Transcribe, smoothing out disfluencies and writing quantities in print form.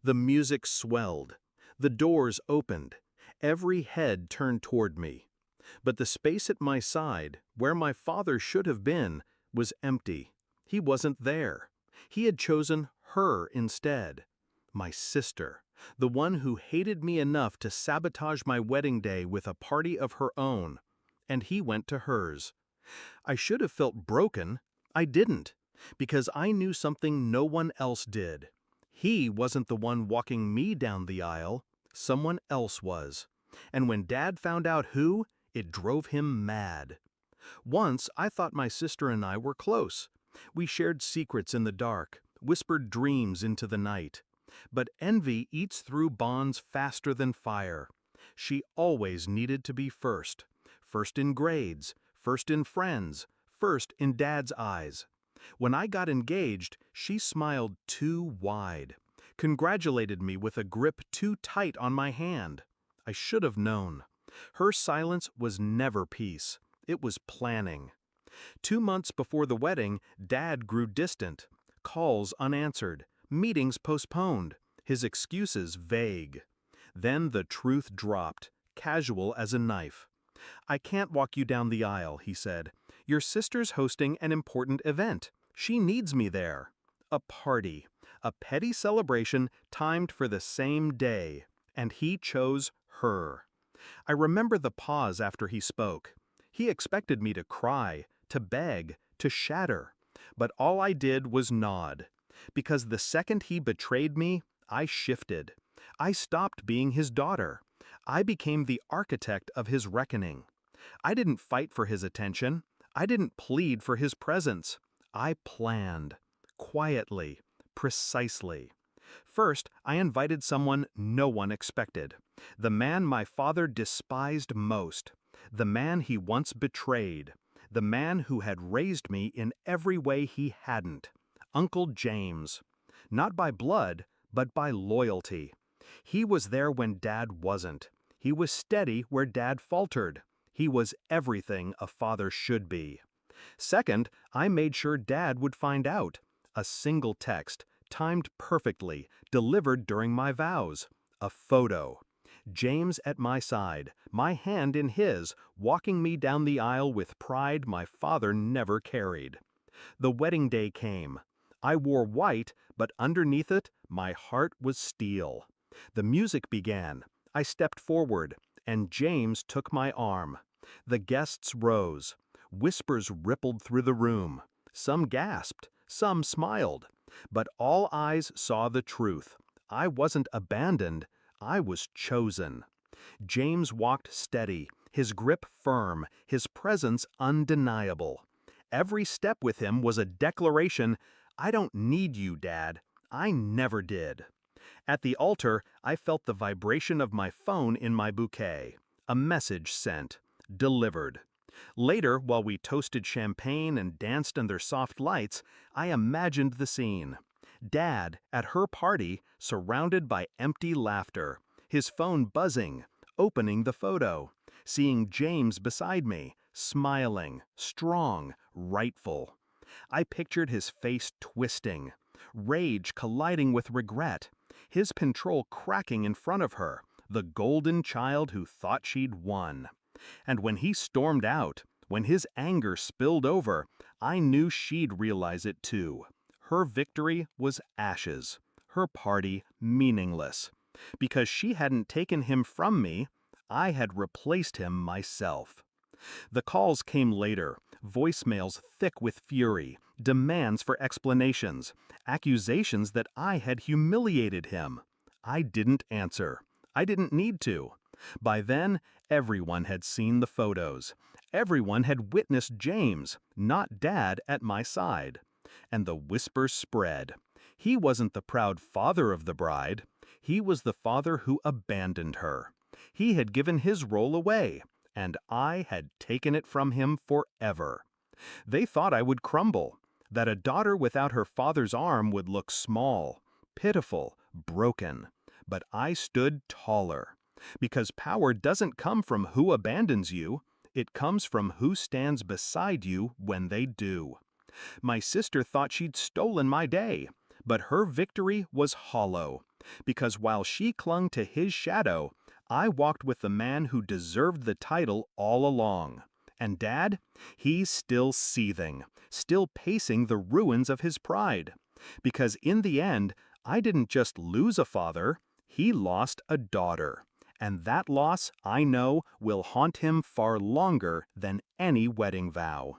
The music swelled. The doors opened. Every head turned toward me. But the space at my side, where my father should have been, was empty. He wasn't there. He had chosen her instead. My sister, the one who hated me enough to sabotage my wedding day with a party of her own. And he went to hers. I should have felt broken. I didn't, because I knew something no one else did. He wasn't the one walking me down the aisle. Someone else was. And when Dad found out who, it drove him mad. Once I thought my sister and I were close. We shared secrets in the dark, whispered dreams into the night. But envy eats through bonds faster than fire. She always needed to be first. First in grades, first in friends, first in Dad's eyes. When I got engaged, she smiled too wide, congratulated me with a grip too tight on my hand. I should have known. Her silence was never peace. It was planning. 2 months before the wedding, Dad grew distant. Calls unanswered, meetings postponed, his excuses vague. Then the truth dropped, casual as a knife. "I can't walk you down the aisle," he said. "Your sister's hosting an important event. She needs me there." A party, a petty celebration timed for the same day, and he chose her. I remember the pause after he spoke. He expected me to cry, to beg, to shatter, but all I did was nod. Because the second he betrayed me, I shifted. I stopped being his daughter. I became the architect of his reckoning. I didn't fight for his attention. I didn't plead for his presence. I planned. Quietly. Precisely. First, I invited someone no one expected. The man my father despised most. The man he once betrayed. The man who had raised me in every way he hadn't. Uncle James. Not by blood, but by loyalty. He was there when Dad wasn't. He was steady where Dad faltered. He was everything a father should be. Second, I made sure Dad would find out. A single text, timed perfectly, delivered during my vows. A photo. James at my side, my hand in his, walking me down the aisle with pride my father never carried. The wedding day came. I wore white, but underneath it, my heart was steel. The music began. I stepped forward, and James took my arm. The guests rose. Whispers rippled through the room. Some gasped, some smiled. But all eyes saw the truth. I wasn't abandoned. I was chosen. James walked steady, his grip firm, his presence undeniable. Every step with him was a declaration, "I don't need you, Dad. I never did." At the altar, I felt the vibration of my phone in my bouquet. A message sent. Delivered. Later, while we toasted champagne and danced under soft lights, I imagined the scene. Dad, at her party, surrounded by empty laughter, his phone buzzing, opening the photo, seeing James beside me, smiling, strong, rightful. I pictured his face twisting, rage colliding with regret, his control cracking in front of her, the golden child who thought she'd won. And when he stormed out, when his anger spilled over, I knew she'd realize it too. Her victory was ashes, her party meaningless. Because she hadn't taken him from me, I had replaced him myself. The calls came later, voicemails thick with fury, demands for explanations, accusations that I had humiliated him. I didn't answer. I didn't need to. By then, everyone had seen the photos. Everyone had witnessed James, not Dad, at my side. And the whispers spread. He wasn't the proud father of the bride. He was the father who abandoned her. He had given his role away, and I had taken it from him forever. They thought I would crumble, that a daughter without her father's arm would look small, pitiful, broken. But I stood taller. Because power doesn't come from who abandons you, it comes from who stands beside you when they do. My sister thought she'd stolen my day, but her victory was hollow. because while she clung to his shadow, I walked with the man who deserved the title all along. And Dad, he's still seething, still pacing the ruins of his pride. Because in the end, I didn't just lose a father, he lost a daughter. And that loss, I know, will haunt him far longer than any wedding vow.